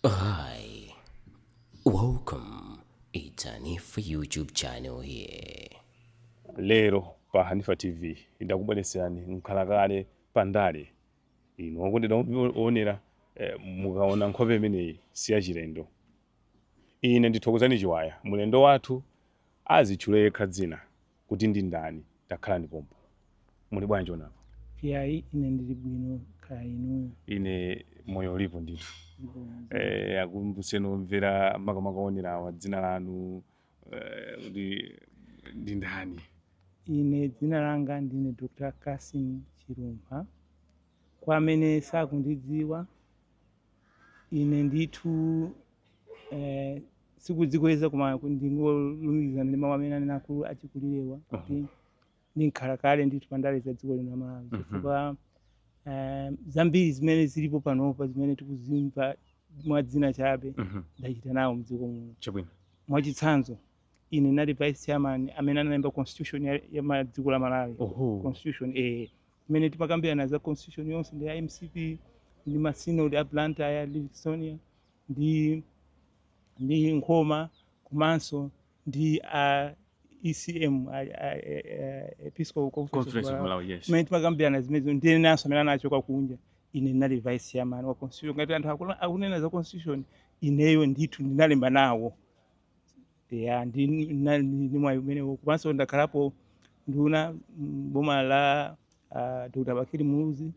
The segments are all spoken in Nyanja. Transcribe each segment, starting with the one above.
Hi, welcome. It's Hanifa YouTube channel here. Lero pa Hanifa TV ndakubweretserani nkhalakale pandale ino okondedwa onera mukaona nkhope imeneyi siyachilendo. Ine ndithokozani Chiwaya, mulendo wathu azitchule yekha dzina kuti ndi ndani, takhala ndipompo. Muli bwanji onapo? Yayi ine ndili bwino kaya inuyo. Ine moyo ulipo ndithu. Akumbuseni omvera makamaka onerawa dzina lanu kuti ndi ndani? Ine dzina langa ndine Dr. Kasim Chirumba. Kwa amene sakundidziwa ine ndithu sikudzikweza koma ndingolumikizana ndi mawu amene anena akulu achikulirewa kuti ndi nkhalakale ndithu pandale za dziko lino la Malawi chifukwa zambiri zimene zilipo panopa zimene tikuzimva mwa dzina chabe ndachita nawo mdziko muno. Chabwino. Mwachitsanzo ine nali vice chairman amene analemba constitution ya dziko la Malawi. Constitution imene timakambirana za constitution yonse ndi ya MCP ndi masino ya Blantyre ya Livingstonia ndi Nkhoma komanso ndi ECM Episcopal Conference of Malawi. Yes. Imene timakambirana zimenezo ndiye naso amene anachoka kunja ine nali vice chairman wa constitution. Ngati anthu akunena za constitution ineyo ndithu ndinalemba nawo. Ndi mwayi umenewo komanso ndakhalapo nduna boma la Dr. Bakili Muluzi,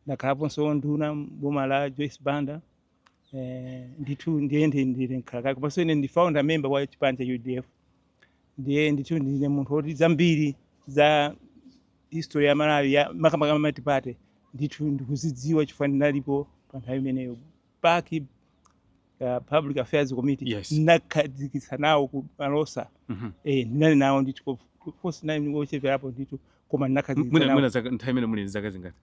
ndakhalaponso nduna boma la Joyce Banda. Ndithu ndili nkhalakale komanso ine ndi founder member wa chipani UDF. Ndiye ndithu ndine munthu woti zambiri za history ya Malawi ya makamaka matipate ndithu ndikuzidziwa chifukwa ndinalipo pa nthawi imeneyo. Paki Public Affairs Committee. Yes. Ndakhazikitsa nawo ku Malosa. Ndinali nawo ndithu kosi nali ngocheperapo ndithu koma ndakhazikitsa nawo. Mwina nthawi imene muli zaka zingati?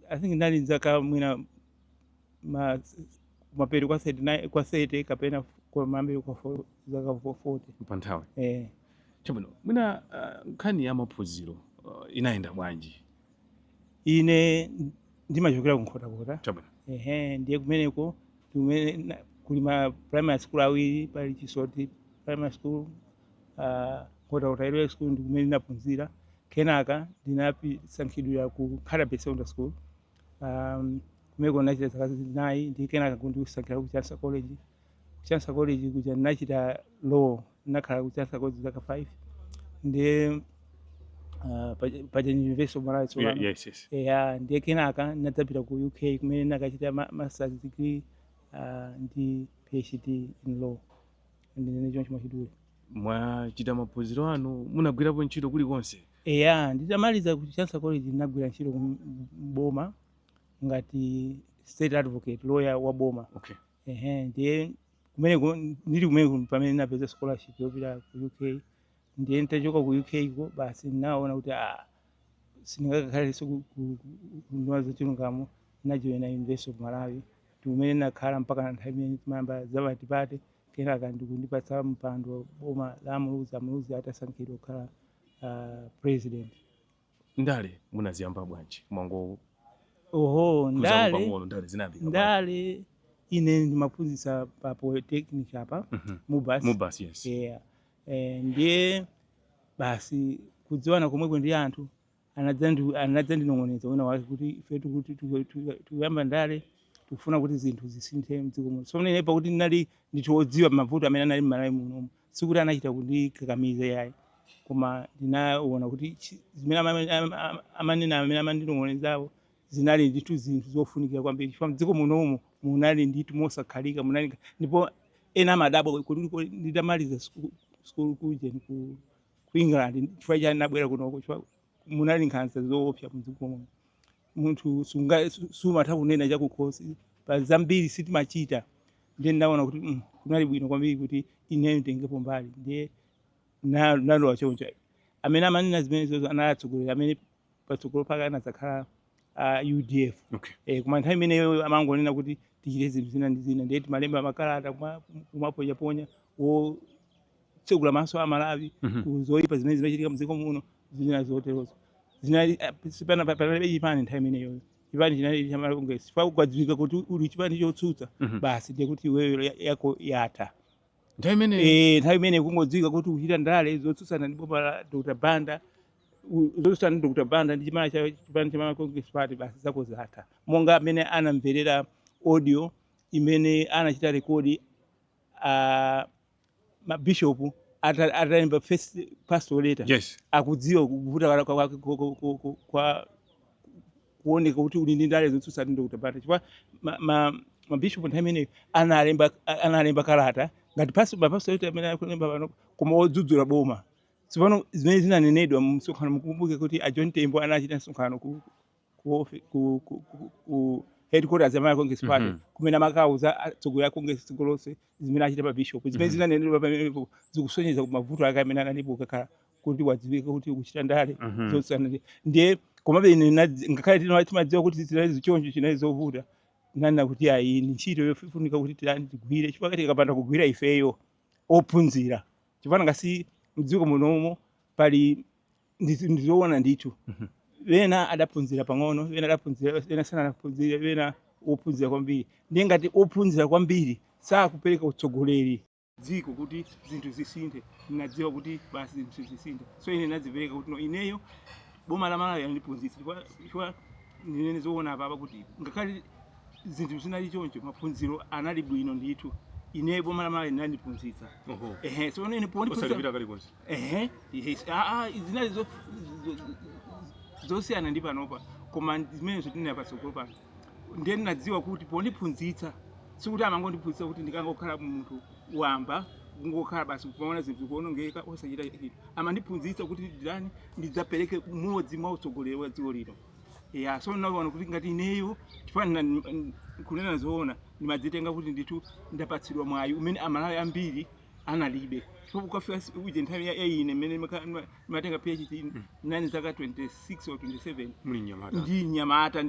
I think ndali zaka mwina maperi kwa 30 kapena kwa mambe kwa zaka 40 pa nthawi. Chabwino. Mwina nkhani ya maphunziro inayenda bwanji? Ine ndimachokera ku Nkhotakota. Chabwino. Ndiye kumeneko kuli ma primary school awiri pali Chisoti primary school, Nkhotakota Early School ndi kumene ndinaphunzira. Kenaka ndinasankhidwira ku Khadabe Secondary School. Kumeko ndinachita zaka 9 ndi kenaka kundisankhira ku Chansa College. Chansa College kuja ndinachita law, ndinakhala ku Chansa College zaka 5. Ndiye paja University of Malawi. Yes. Ndiye kenaka ndinadzapita ku UK kumene ndakachita master's degree ndi PhD in law. Ndine choncho mwachidule. Mwachita maphunziro anu munagwirapo ntchito kulikonse? Nditamaliza ku Chansa College ndinagwira ntchito ku boma ngati state advocate, lawyer wa boma. Okay. Ndiye kumeneko ndili kumene pamene ndinapeza scholarship yopita ku UK. Ndiye nitachoka ku UK ko basi ndinaona kuti sindingakhalenso kundiwa za chilungamo, ndinajoyina University of Malawi kumene ndakhala mpaka nthawi imene timayamba zamatipate. Kenaka ndikundipatsa mpando boma la Muluzi atasankhidwa kukhala president. Ndale munaziyamba bwanji? Mwango ndale ine ndimaphunzitsa pa polytechnic apa Mubas. Yes. Ndiye basi kudziwana komweko ndi anthu anadzandinong'oneza wina wake kuti ife tikuyamba ndale tikufuna kuti zinthu zisinthe mdziko muno. So mene pakuti ndinali ndithu wodziwa mavuto amene anali m'Malawi muno, sikuti anachita kundikakamiza yayi, koma ndinaona kuti zimene amanena amene amandinong'onezawo zinali ndithu zinthu zofunikira kwambiri chifukwa mdziko munomu munali ndithu mosakhalika, munali ndipo ena amadabwa kuti nditamaliza school kuja ku England chifukwa cha nabwera kunoko chifukwa munali nkhanza zoopsa mdziko muno. Munthu sumatha kunena chakukhosi pa zambiri sitimachita. Ndiye ndaona kuti kunali bwino kwambiri kuti ine nditengepo mbali. Ndiye nalowa choncho. Amene amanena zimenezo anatsogoleri amene patsogolo pake anadzakhala UDF. Okay. Koma nthawi imeneyo amangonena kuti tichite zinthu zina ndi zina. Ndiye timalemba makalata kumaponyaponya wotsegula maso a Malawi kuzoyipa zimene zimachitika mdziko muno zina zoterozo. Zinali panalibe chipani nthawi imeneyo. chipani chinali chamala congress chifukwa kukadziwika kuti uli chipani chotsutsa basi ndiye kuti iweyo yako yatha. Nthawi imene kungodziwika kuti uchita ndale zotsutsana ndi boma la Dr. Banda zotsutsana ndi Dr. Banda ndi chipani chamala congress party basi zako zatha. Monga amene anamverera audio imene anachita rekodi mabishopu ataimba first pastoral letter akudziwa kuvuta kwa kuoneka kuti uli ndi ndale zotsutsana ndi Dr. Banda chifukwa mabishopu nthawi imeneyo analemba kalata ngati pastoral letter amene akulemba pano koma odzudzula boma. Tsopano zimene zinanenedwa mu msonkhano mukumbuke kuti a John Tembo anachita msonkhano ku headquarters ya Congress party kumene amakauza atsogoleri a Congress tsogolose zimene achita pa bishop zimene zinanenedwa pamenepo zikusonyeza ku mavuto ake amene analipo kakhala kuti wadziwika kuti ukuchita ndale zotsana ndiye komabe ine ngakhale timadziwa kuti zinali zichonjo chinali zovuta nana kuti ayi ni ntchito yofunika kuti tigwire chifukwa kati kapanda kugwira ifeyo ophunzira chifukwa ngasi mdziko munomo pali ndizoona ndithu wena adaphunzira pang'ono wena adaphunzira wena sana adaphunzira wena ophunzira kwambiri ndiye ngati ophunzira kwambiri sakupereka utsogoleri dziko kuti zinthu zisinthe ndinadziwa kuti basi zinthu zisinthe so ine nadzipereka kuti no ineyo boma la Malawi yandiphunzitsa chifukwa ndinene zoona apa kuti ngakhale zinthu zinali choncho maphunziro anali bwino ndithu ine boma la Malawi linandiphunzitsa. So ine osalipira kali konse zinali zosiyana ndi panopa koma zimene zotinena patsogolo pano ndiye ndinadziwa kuti pondiphunzitsa sikuti amangondiphunzitsa kuti ndikangokhala munthu wamba kungokhala basi kuona zinthu kuonongeka osachita chinthu amandiphunzitsa kuti ndani ndidzapereke mmodzi mwa utsogoleri wa dziko lino. So naona kuti ngati ineyo chifukwa kunena zoona ndimadzitenga kuti ndithu ndapatsidwa mwayi umene amalawi ambiri analibe. So ukafika uje nthawi ya ine imene matenga PhD nani zaka 26 or 27 ndi nyamata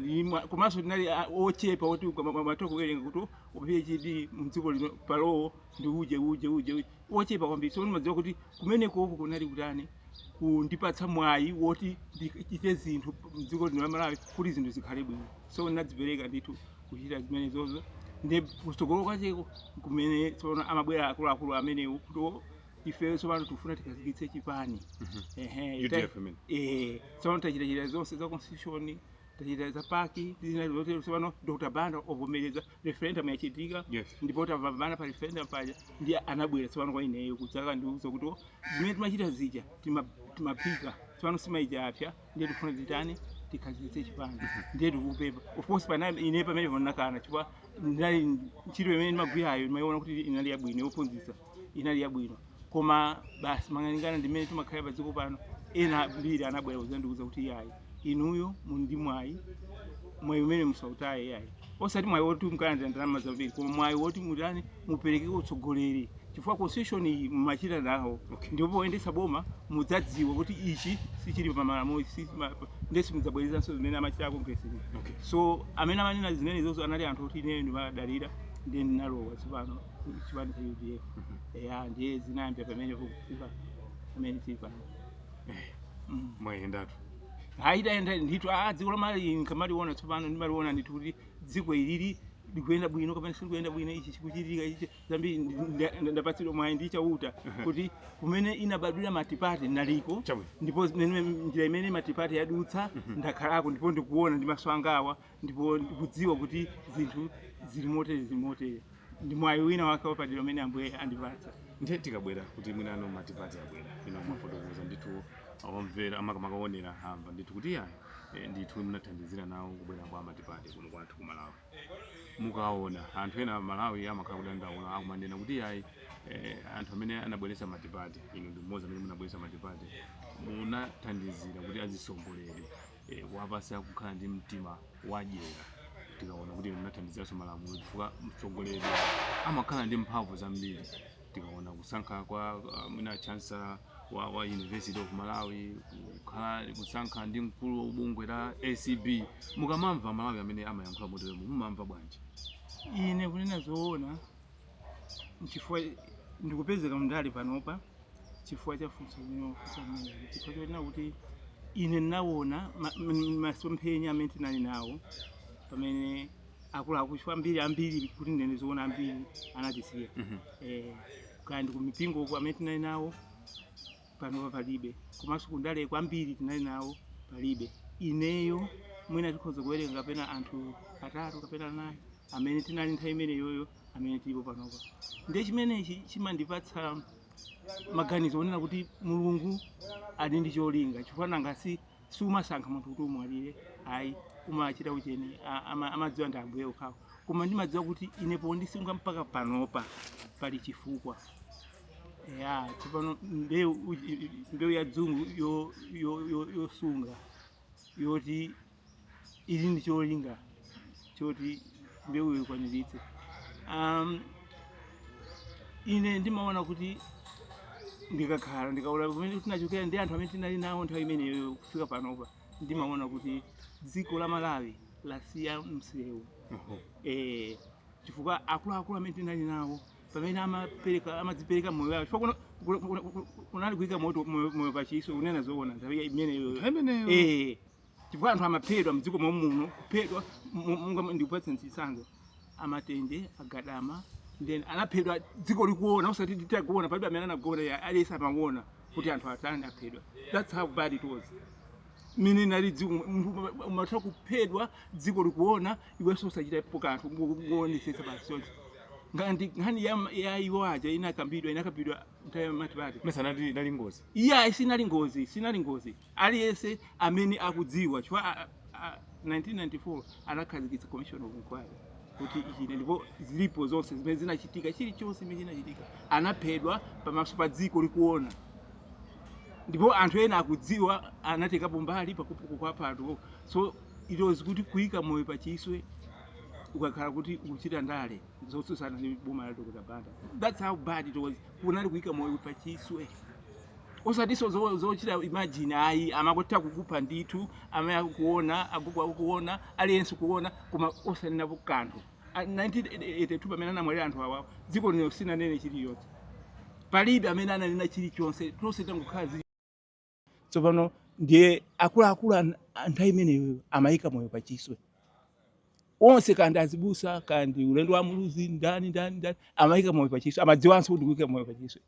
komanso ndinali ochepa kuti matoko kuwerenga kuti PhD mdziko lino palowo ndi uje ochepa kwambiri. So ndimadziwa kuti kumeneko kunali kutani kundipatsa mwayi woti ndichite zinthu mdziko lino la Malawi kuti zinthu zikhale bwino. So ndinadzipereka ndithu kuchita zimene zozo ndi kutsogolo kwacheko kumene tsopano amabwera akuluakulu amenewo kuti ife tsopano tikufuna tikazikitse chipani. Tsopano tachita zonse za constitution tachita za paki zinali tsopano Dr. Banda ovomereza referendum yachitika ndipo tamvana pa referendum paja ndi anabwera tsopano kwa ineyo kudzaka ndiuza kuti zimene timachita zija timaphika tsopano simaija apya ndiye tikufuna titani tikazikitse chipani ndiye tikupepa of course pana ine pamene vonakana chifukwa ndinali ntchito imene ndimagwirayo ndimayiona kuti inali yabwino yophunzitsa inali yabwino koma basi mang'aningana ndimene timakhala pa dziko pano ena ambiri anabwera kuzandiuza kuti yayi inuyo mundi mwayi umene musautaye yayi osati mwayi woti mkanza ndalama zambiri koma mwayi woti mutani mupereke utsogoleri chifukwa constitution iyi mumachita nawo ndipo poyendesa boma mudzadziwa kuti ichi sichili pa malamulo ndesi mudzabwerezanso zimene amachita Congress. So amene amanena zimene zozo anali anthu kuti ineyo ndimadalira ndiye ndinalowa tsopano chipani cha UDF ndiye zinayambira pamene kufika pamene tili pano. Mwayendatu haitaenda ndithu dziko la Malawi nkamaliona tsopano ndimaliona ndithu kuti dziko ilili likuyenda bwino kapena silikuenda bwino ichi chikuchitika ichi zambiri ndapatsidwa mwayi ndi chauta kuti kumene inabadwira matipati nalipo ndipo njira imene matipati yadutsa ndakhalako ndipo ndikuona ndi maso angawa ndipo ndikudziwa kuti zinthu zili motere ndi mwayi wina wake wapadera umene Ambuye andipatsa. ndiye tikabwera kuti mwinano matipati abwera ino mafotokoza ndithu awamvera amakamaonera hamba ndithu kuti yayi ndithu munathandizira nawo kubwera kwa matipati kuno kwathu ku Malawi. Mukaona anthu ena Malawi amakhala kudandaula akumanena kuti yayi anthu amene anabweretsa matipati ino ndi mmodzi amene munabweretsa matipati munathandizira kuti azisongolere wapasi akukhala ndi mtima wadyera. Tikaona kuti munathandiziranso malamulo chifukwa msongolere amakhala ndi mphamvu zambiri. Tikaona kusankha kwa mwina chancellor wa University of Malawi kusankha ndi mkulu wa ubungwe la ACB mukamamva Malawi amene amayankhula motere mumamva bwanji? Ine kunena zoona chifukwa ndikupezeka mndali panopa chifukwa cha funso lino chifukwa choti ine naona masomphenya amene tinali nawo pamene akuluakulu chifukwa ambiri kuti ndene zoona ambiri anatisiya kandi ku mipingo amene tinali nawo panopa palibe, komanso kundale kwambiri tinali nawo palibe. Ineyo mwina tikhoza kuwerenga kapena anthu 3 kapena 4 amene tinali nthawi imene yoyo amene tilipo panopa. Ndiye chimenechi chimandipatsa maganizo onena kuti Mulungu ali ndi cholinga, chifukwa nanga sumasankha munthu kuti umwalire, ayi umachita ucheni, amadziwa ndi Ambuye okhawo. Koma ndimadziwa kuti inepo ndisunga mpaka panopa pali chifukwa. Tsopano mbewu ya dzungu yosunga yoti ili ndi cholinga choti mbewu ikwaniritse. Ine ndimaona kuti ndikakhala ndikaula pamene tinachokera ndi anthu amene tinali nawo nthawi imeneyo kufika panopa, ndimaona kuti dziko la Malawi lasiya msewu. Chifukwa akuluakulu amene tinali nawo pamene amadzipereka moyo wawo, chifukwa kunali kuyika moyo pachiswe kunena zoona nthawi imeneyo. Chifukwa anthu amaphedwa mdziko muno, kuphedwa ndikupatsa mchisanzo Amatende, Agadama, then anaphedwa dziko likuona, usati titakuona palibe amene anagona aliyesa amaona kuti anthu atani aphedwa. That's how bad it was. Mine nali dziko umatha kuphedwa dziko likuona, iwenso usachita kanthu kuonesesa pasonse. Ngani ya iwo aja inakambidwa nthawi matibati. Mesa nali ngozi. Sinali ngozi. Aliyese amene akudziwa chifukwa 1994 anakhazikitsa commission of inquiry kuti ichine ndipo zilipo zonse zimene zinachitika, chilichonse chimene chinachitika anaphedwa pamaso pa dziko likuona. Ndipo anthu ena akudziwa anatekapo mbali pakuphwa anthu. So it was kuti kuyika moyo pachiswe ukakhala kuti ukuchita ndale zotsutsana ndi boma la Dr. Banda. That's how bad it was. Kunali kuyika moyo pachiswe. Osadiso zochita imagine ayi amakotha kukupha ndithu, amakuona, agugu akukuona, aliyense kuona, koma osanena kanthu. 1982 pamene anamwalira anthu awawo, dziko lino sinanene chiliyonse. Palibe amene ananena chilichonse, tonse tangokhala. Tsopano ndiye akuluakulu nthawi imeneyo amayika moyo pachiswe. Onse kandi azibusa kandi ulendo wa muluzi ndani amayika moyo pachiswe, amadziwanso kuti kuyika moyo pachiswe.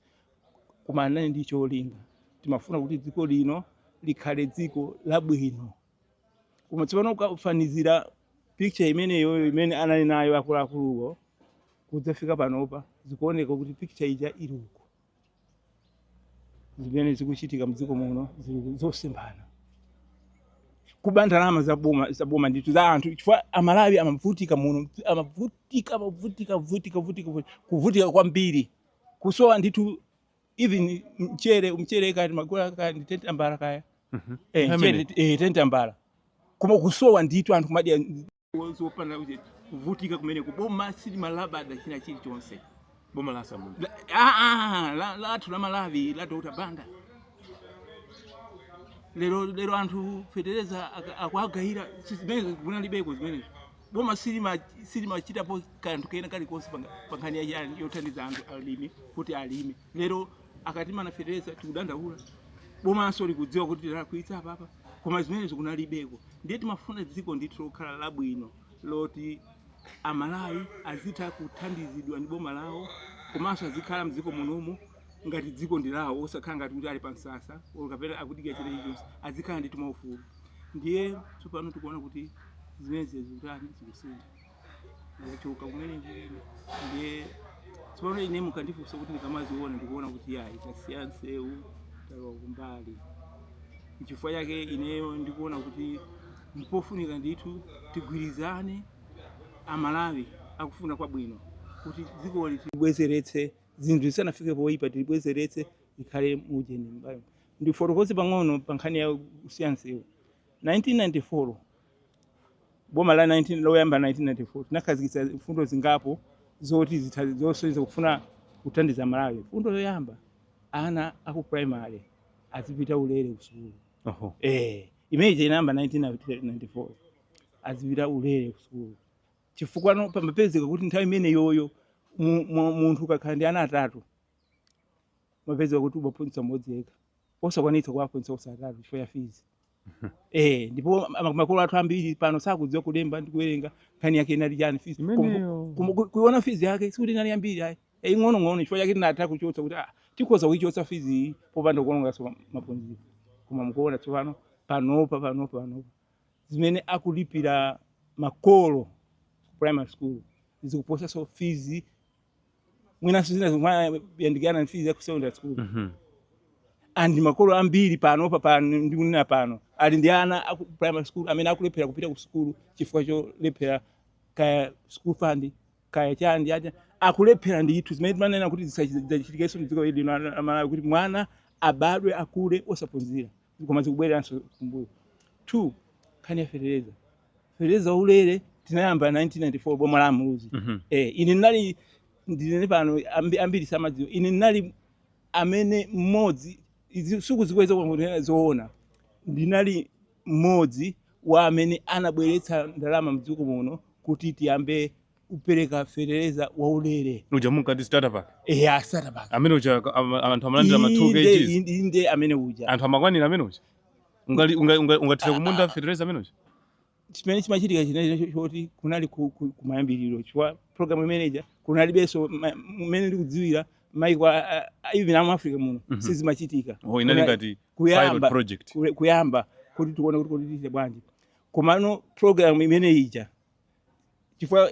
Koma nani ndi cholinga, timafuna kuti dziko lino likhale dziko labwino. Koma tsopano ukafanizira picture imeneyo imene anali nayo akuluakuluwo kudzafika panopa, zikuoneka kuti picture ija ili uko. Zimene zikuchitika mdziko muno zili zosembana. Kuba ndalama za boma ndithu za anthu, chifukwa Amalawi amavutika muno, kuvutika kwambiri. Kusowa ndithu even mchere kati magula kati tenti ambala kaya. Tenti ambala. Koma kusowa ndithu anthu kumadya zopanda kuvutika kumene kuboma sili malabada china chilichonse. Boma la Samu. Lathu la Malawi la Dr. Banda. Lero anthu fetereza akwagayira zimene kunalibeko zimene. Boma sili machitapo kanthu kena kalikonse pankhani yothandiza anthu alimi kuti alime. Lero akatima na fetereza tikudandaula. Bomanso likudziwa kuti lakuitsa papa. Koma zimene zikunalibeko. Ndiye timafuna dziko ndithu lokhala labwino loti Amalawi azitha kuthandizidwa ndi boma lawo, komanso azikhala mdziko munomu ngati dziko ndilawo, osakhala ngati kuti ali pansasa kapena akudikira chile chilichonse, azikhala ndi maufulu. Ndiye tsopano tikuona kuti zimene zikutani zikusintha. Yachoka kumene ndiye tsopano ine mukandifunsa kuti ndikamaziona ndikuona kuti yayi tasiya nsewu talowa kumbali. Chifukwa chake ineyo ndikuona kuti mpofunika ndithu tigwirizane. Amalawi akufuna kwabwino kuti dziko litibwezeretse zinthu zisanafike poyipa, tilibwezeretse likhale mujeni mbayo. Ndifotokoze pang'ono pankhani ya kusiya nsewu. 1994 boma la loyamba 1994 tinakhazikitsa mfundo zingapo zoti zosonyeza kufuna kuthandiza Malawi. Fundo yoyamba ana aku primary azipita ulere kusukulu. Imene inamba 1994 azipita ulere kusukulu. Chifukwa pamapezeka kuti nthawi imene yoyo munthu kakhala ndi ana 3 mapezeka kuti ubaphunzitsa mmodzi yekha, osakwanitsa kuwaphunzitsa onse 3 chifukwa ya fees. Ndipo makolo athu ambiri pano sakudziwa kulemba ndi kuwerenga nkhani yake inali chani fees. Kuiona fees yake sikuti inali yambiri ayi. Ing'ono chifukwa chake tinatha kuchotsa kuti tikhoza kuichotsa fees iyi popanda kuononganso maphunziro. Koma mukuona tsopano panopa zimene akulipira makolo primary school zikuposa so fees mwinanso zina zikuyandikana fees ya ku secondary school. And makolo ambiri pano ndikunena pano ali ndi ana aku primary school amene akulephera kupita ku school chifukwa cholephera kaya school fund kaya chandi akulephera ndithu zimene timanena kuti zisachitikenso mdziko lino Malawi kuti mwana abadwe akule osaphunzira koma zikubwereranso kumbuyo. 2 nkhani ya fetereza ulere tinayamba 1994 boma la Muluzi. Ine ndine pano ambiri samadziwa ine ndinali amene mmodzi suku zikweza kwa zoona ndinali mmodzi wa amene anabweretsa ndalama mdziko muno kuti tiyambe upereka fetereza wa ulere. Uja mukati startup. Startup. Amene uja anthu amalandira ma 2 kgs. Inde amene uja. Anthu amakwanira amene uja. Ungatira kumunda fetereza amene uja. Chimene chimachitika chinali choti kunali kumayambiriro chifukwa program manager kunalibenso mmene ndikudziwira maiko even am Africa muno sizimachitika. Inali ngati pilot project. Kuyamba kuti tuone kuti tichite bwanji. Komano program imene ija chifukwa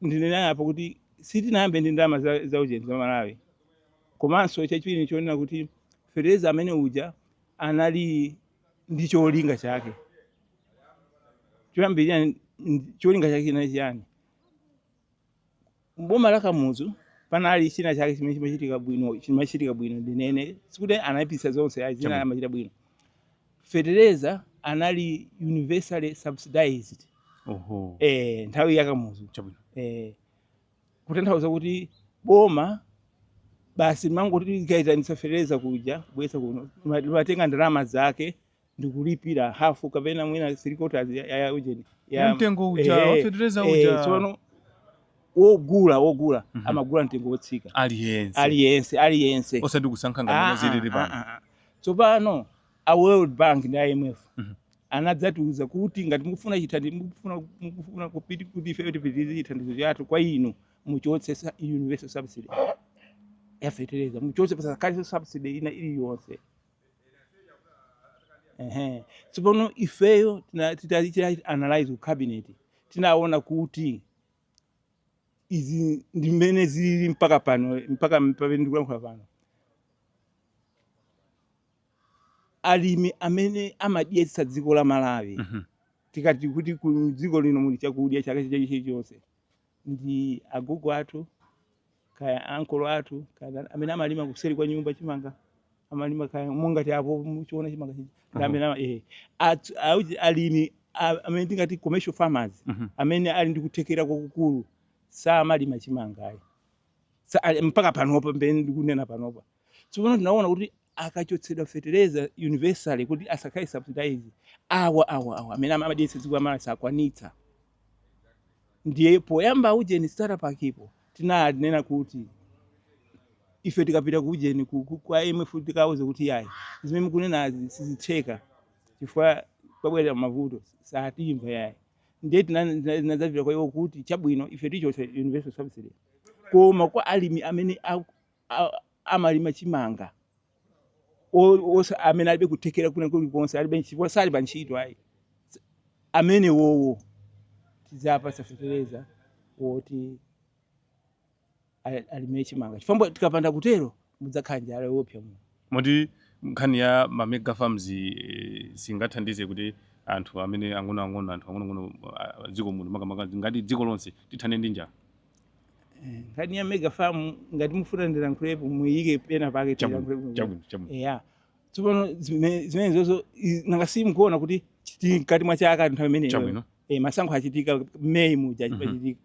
ndinena apo kuti sitinayambe ndi ndalama za ujeni za Malawi. Komanso chachiwiri nichonena kuti fetereza amene uja anali ndi cholinga chake. Choyambirira cholinga chake inali chiyani? Mboma la Kamuzu panali china chake chimachitika bwino ndinene sikuti anayipisa zonse azina amachita bwino. Fetereza anali universally subsidized. Nthawi ya Kamuzu. Kutanthauza kuti boma basi mangoti ikaitanisa fetereza kuja kubwesa kuno matenga ndalama zake ndikulipira hafu kapena mwina 3/4 ya ujeni ya mtengo uja fetereza uja. Sono wogula amagula mtengo wotsika aliyense osati kusankha ngati zilili pano. Tsopano a World Bank ndi IMF anadzatiuza kuti ngati mukufuna mukufuna kupiti kuti ife tipitirize chithandizo chathu kwa inu muchotse universal subsidy ya fetereza muchotse pasakali subsidy ina iliyonse. Tsopano ifeyo titachita analyze ku cabinet tinaona kuti izi ndimene zili mpaka pamene ndikulankhula pano alimi amene amadyetsa dziko la Malawi. Tikati kuti ku dziko lino muli chakudya chake chilichonse ndi agogo athu kaya ankolo athu kaya amene amalima kuseri kwa nyumba chimanga amalima kaya mungati apo muchiona chimanga chichi amene alimi amene tingati commercial farmers amene ali ndi kuthekera kwakukulu samalima chimangayi mpaka panopa pamene ndikunena panopa. Tsopano tinaona kuti akachotsedwa fetereza universally kuti asakhale subsidize awa amene amadyetsa dziko la Malawi sakwanitsa. Ndiye poyamba ujeni startup akipo tinanena kuti ife tikapita ku ujeni kwa IMF tikauze kuti yayi zimene mukunenazi sizitheka chifukwa kwabwera mavuto satimva yayi. Ndiye tinadzapita kwa iwo kuti chabwino ife tichotsa universal subsidy koma kwa alimi amene amalima chimanga amene alibe kuthekera kuna kulikonse alibe chifukwa sali pa ntchito ayi amene wowo tizapasa fetereza woti alime chimanga chifukwa tikapanda kutero mudzakhala njala yopsa muno. Moti nkhani ya ma mega farms singathandize kuti anthu amene ang'ono anthu dziko muno makamaka ngati dziko lonse tithane ndi njala. Nkhani ya mega farm ngati mufuna ndilankhulepo muyike pena pake chabwino. Tsopano zimene zozo nangasimu kuona kuti chitikati mwa chaka nthawi imeneyo masankho achitika May muja achitika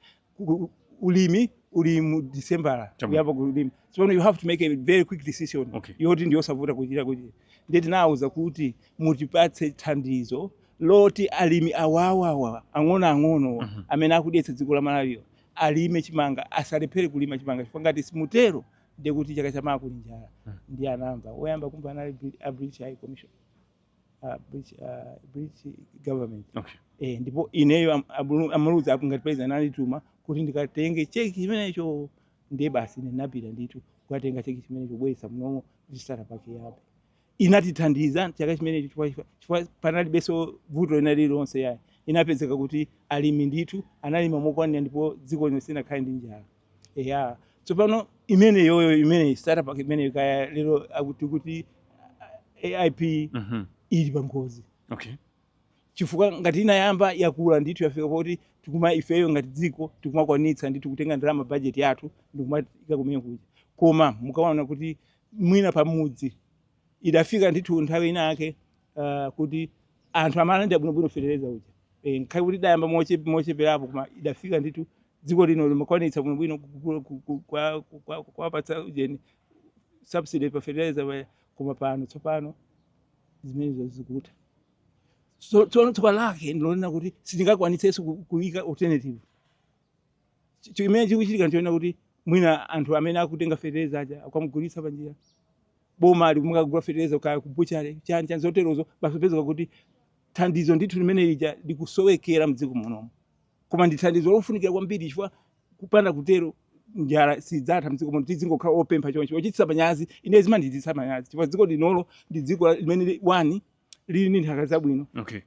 ulimi uli mu December kuyamba kulima. Tsopano you have to make a very quick decision yoti ndiyosavuta kuchita kuti ndiye tinawuza kuti mutipatse thandizo loti alimi awawawa ang'ono amene akudyetsa dziko la Malawi alime chimanga asalephere kulima chimanga chifukwa ngati simutero ndiye kuti chaka chamawa kuli njala. Ndiye anamva oyamba kumva anali British High Commission British government. Okay. Ndipo ineyo amaluzi apo ngati president anandituma kuti ndikatenge cheki chimenecho ndiye basi ndinapita ndithu kukatenga cheki chimenecho bwesa mnomo kuti startup yabe inatithandiza chaka chimenecho chifukwa panalibenso vuto lina lililonse yayi inapezeka kuti alimi ndithu analima mokwanira ndipo dziko lino sinakhale ndi njala. Tsopano imene startup imeneyo kaya lero akuti kuti AIP ili pangozi. Okay. Chifukwa ngati inayamba yakula ndithu yafika kuti tikuma ifeyo ngati dziko tikumakwanitsa ndithu kutenga ndalama budget yathu ndikumatika kumene kuja. Koma mukaona kuti mwina pamudzi idafika ndithu nthawi inake kuti anthu amalanda bwinobwino fertilizer uja. Nkhali kuti idayamba mocheperapo koma idafika ndithu dziko lino limakwanitsa bwinobwino kuwapatsa ujeni subsidy pa fertilizer koma pano tsopano zimenezo zikuta. Tsono lake ndilonena kuti sitingakwanitsenso kuyika alternative. Chimene chikuchitika ndichoona kuti mwina anthu amene akutenga fertilizer aja akamugulitsa panjira boma ali kumagula fertilizer kaya kubuchale chanja zoterozo basopezeka kuti thandizo ndithu limene lija likusowekera mdziko munomo. Koma ndi thandizo lofunikira kwambiri chifukwa kupanda kutero njala sidzatha mdziko muno tizingokhala opempha choncho ochitisa manyazi ine zimanditisa manyazi chifukwa dziko linolo ndi dziko limene wani lili ndi nthaka zabwino. Okay.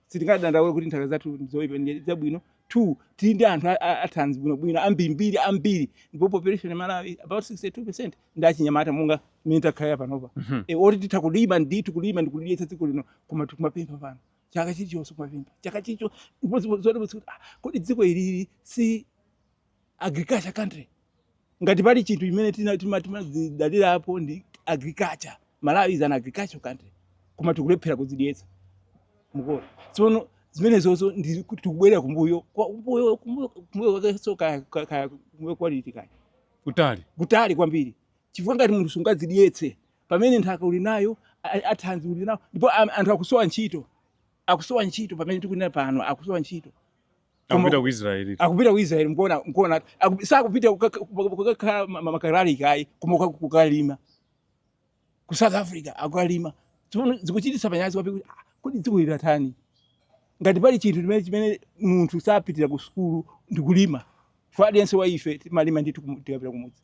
Sitingadandaule kuti nthaka zathu ndizoyipa ndi zabwino. 2 tili ndi anthu athanzi bwinobwino ambiri ndipo population ya Malawi about 62% ndi achinyamata monga imene takhalira panopa. Oti titha kulima ndithu kulima ndi kuliyetsa dziko lino koma tikumapempha pano chaka chilichonse kumapempha chaka chicho zote kodi dziko ilili si agriculture country. Ngati pali chinthu imene timadalirapo ndi agriculture. Malawi is an agriculture country koma tikulephera kuzidyetsa mukona. Tsono zimenezozo ndi kuti tikubwerera kumbuyo kwakeso kumbuyo quality kaya kutali kwambiri chifukwa ngati munthu sungazidyetse pamene nthaka uli nayo athanzi uli nawo ndipo anthu akusowa ntchito pamene tikunena pano akusowa ntchito. Akupita ku Israeli mkuona sakupita kukakhala makarali kayi koma kukalima ku South Africa akalima. Tsono zikuchititsa manyazi wapi kuti dziko lilathani ngati pali chinthu chimene munthu sapitira ku sukulu ndikulima. Chifukwa aliyense wa ife timalima ndithu tikapita kumudzi.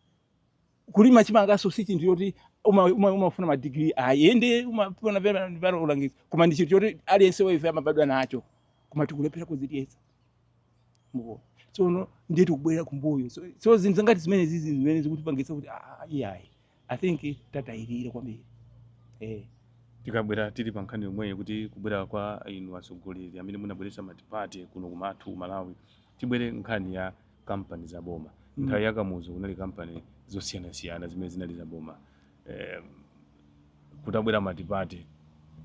Kulima chimangaso si chinthu choti umafuna madigiri ayende umapona pera ulangiza koma ndi chinthu choti aliyense wa ife amabadwa nacho koma tikulephera kuzidyetsa. Tsono ndiye tikubwerera kumbuyo. So zinthu ngati zimene zikutipangitsa kuti iyayi I think tatayirira kwambiri. Tikabwera tili pa nkhani yomweyo kuti kubwera kwa inu atsogoleri amene munabweretsa matipati kuno kumatu Malawi tibwere nkhani ya kampani za boma. Nthawi yakamuzo kunali kampani zosiyanasiyana zimene zinali za boma. Kutabwera matipati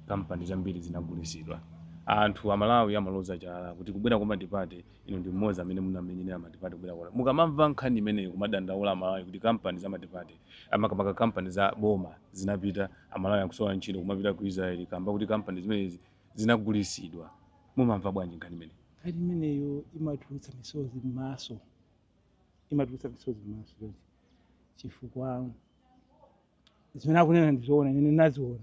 kampani zambiri zinagulitsidwa. Anthu a Malawi amaloza chala kuti kubwera kwa matipati ino ndi mmodzi amene munamenyera matipati kubwera kwa. Mukamamva nkhani imeneyo kumadandaula Malawi kuti kampani za matipati amakamaka kampani za boma zinapita Malawi akusowa ntchito kumapita ku Israeli kamba kuti kampani zimenezi zinagulitsidwa. Mumamva bwanji nkhani imeneyo? Nkhani imeneyo imatulutsa misozi m'maso. Chifukwa zimene akunena ndizoona ine naziona.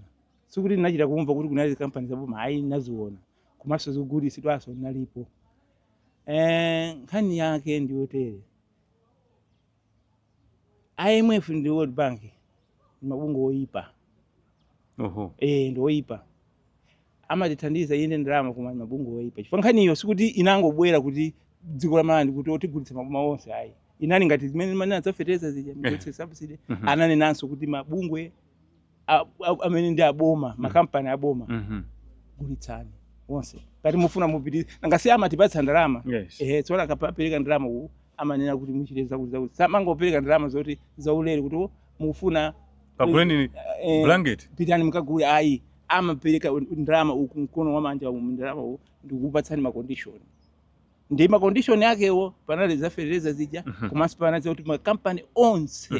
Sikuti ndinachita kumva kuti kunali kampani za boma ayi naziona. Komanso zikugulitsidwaso ndinalipo. Nkhani yake ndiyotere. IMF ndi World Bank mabungwe oyipa. Ndi oyipa. Amatithandiza ine ndalama koma mabungwe oyipa. Chifukwa nkhani iyo sikuti inangobwera kuti dziko la Malawi kuti otigulitsa maboma onse ayi. Inali ngati zimene manena za fertilizer zija migulitsa subsidy ananenanso kuti mabungwe amene ndi aboma makampani aboma gulitsani onse kati mufuna mupitirize ngasi amatipatsa ndalama. Tsono akapereka ndalama ku amanena kuti muchiteza kuti samangopereka ndalama zoti zaulere kuti mufuna paguleni blanket pitani mukagule ayi amapereka ndalama uku mkono wa manja umu ndalama uku ndikukupatsani ma condition. Ndi ma condition yakewo panali za fertilizer zija komanso panali kuti makampani onse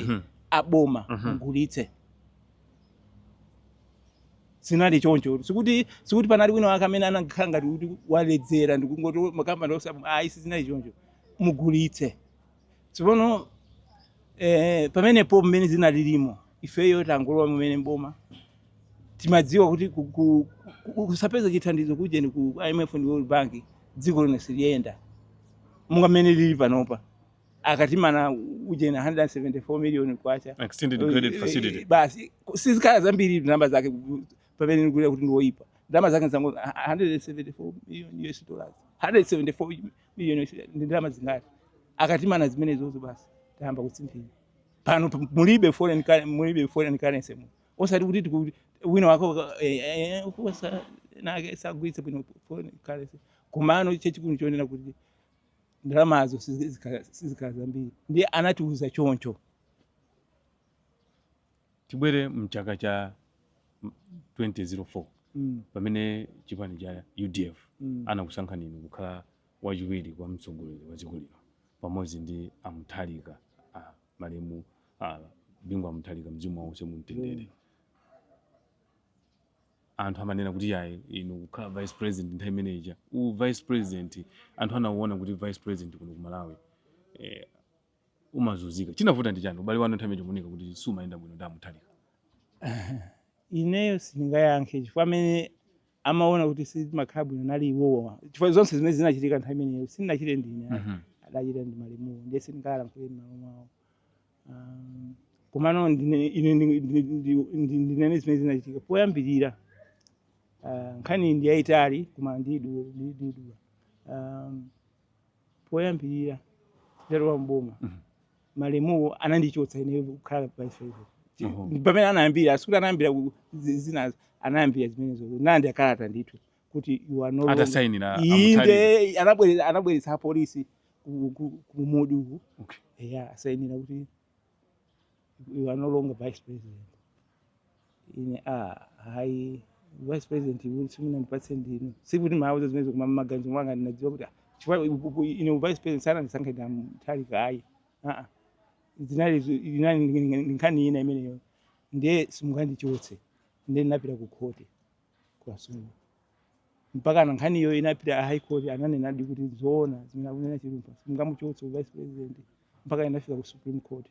aboma mugulitse. Sinali choncho sikuti panali wina wake amene anakhala ngati kuti waledzera ndikungoti makampani onse ayi sinali choncho mugulitse. Tsono pamenepo mmene zinalilimo ifeyo tangolowa mmene mboma timadziwa kuti kusapeza chithandizo kujeni ku IMF ndi World Bank dziko lino siliyenda mungamene lili panopa akatimana ujeni 174 million kwacha extended credit facility basi sizikhala zambiri namba zake pamene ndikuya kuti ndiwoipa ndalama zake zangu 174 million US dollars 174 million ndi ndalama zingati akatimana zimenezozo basi tayamba kutsimphira pano mulibe foreign currency osati kuti wina wako kusa nake sagwitse bwino foreign currency kumano chechikulu chonena kuti ndalamazo sizikhala zambiri ndiye anatiuza choncho. Tibwere mchaka cha 2004 pamene chipani cha UDF anakusankha ninu kukhala wachiwiri kwa mtsogoleri wa dziko lino pamodzi ndi Mutharika malemu bingwa Mutharika mzimu wonse mumtendere. Anthu amanena kuti yayi inu kukhala vice president nthawi imeneyi vice president anthu anaona kuti vice president kuno ku Malawi umazunzika chinavuta ndi chani ubale wanu nthawi imeneyi munika kuti sumayenda bwino ndi Mutharika. Ineyo sindingayankhe chifukwa amene amaona kuti sizimakhala bwino nali iwowa chifukwa zonse zimene zinachitika nthawi imeneyo sindinachite ndine adachita ndi malemuwo ndiye sindingayalankhule m'malo mwawo. Komano ndinene zimene zinachitika poyambirira nkhani ndi yayitali koma ndidula poyambirira ndalowa mboma malemuwo anandichotsa ineyo kukhala vice president pamene anayambira asikuti anayambira zinazo anayambira zimenezo nandi akalata ndithu kuti you are no longer atasainira inde anabweretsa polisi kumudi uku asainira kuti you are no longer vice president. Ine hayi vice president simuna ndipatse ndino sikuti mauza zimenezo kuma maganizo mwanga ndinadziwa kuti chifukwa ine vice president sana ndisankhe ndi Mutharika hayi zinali nkhani ina imeneyo ndiye simungandichotse ndiye ndinapita ku khoti kwasungu mpaka na nkhani iyo inapita high court ananena ndi kuti zoona zimene akunena chilumpa simungamuchotse vice president mpaka inafika ku Supreme Court.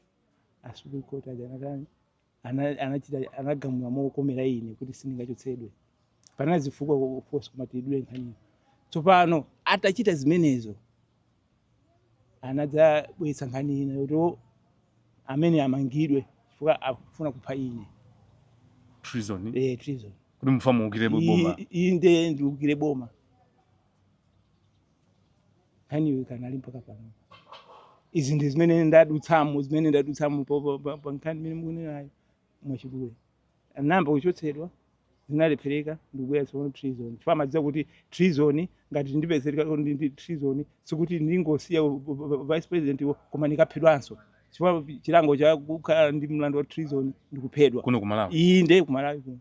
Supreme Court ajanatani anachita anagamula mokomera ine kuti sindingachotsedwe pana zifukwa force kumatidwe nkhani. Tsopano atachita zimenezo anadza bwetsa nkhani ina yoto amene amangidwe chifukwa akufuna kupha ine treason. Treason kuti mfamu ukire boma inde ndikire boma nkhani kanali mpaka pano. Izi ndi zimene ndadutsamo pa nkhani imene mukunenayo mwachidule namba kuchotsedwa zinalephereka ndikubwera tsopano treason chifukwa amadziwa kuti treason ngati ndipezereka ndi treason sikuti ndingosiya vice president koma ndikaphedwanso chifukwa chilango cha kukhala ndi mlandu wa treason ndikuphedwa kuno ku Malawi inde ku Malawi kuno.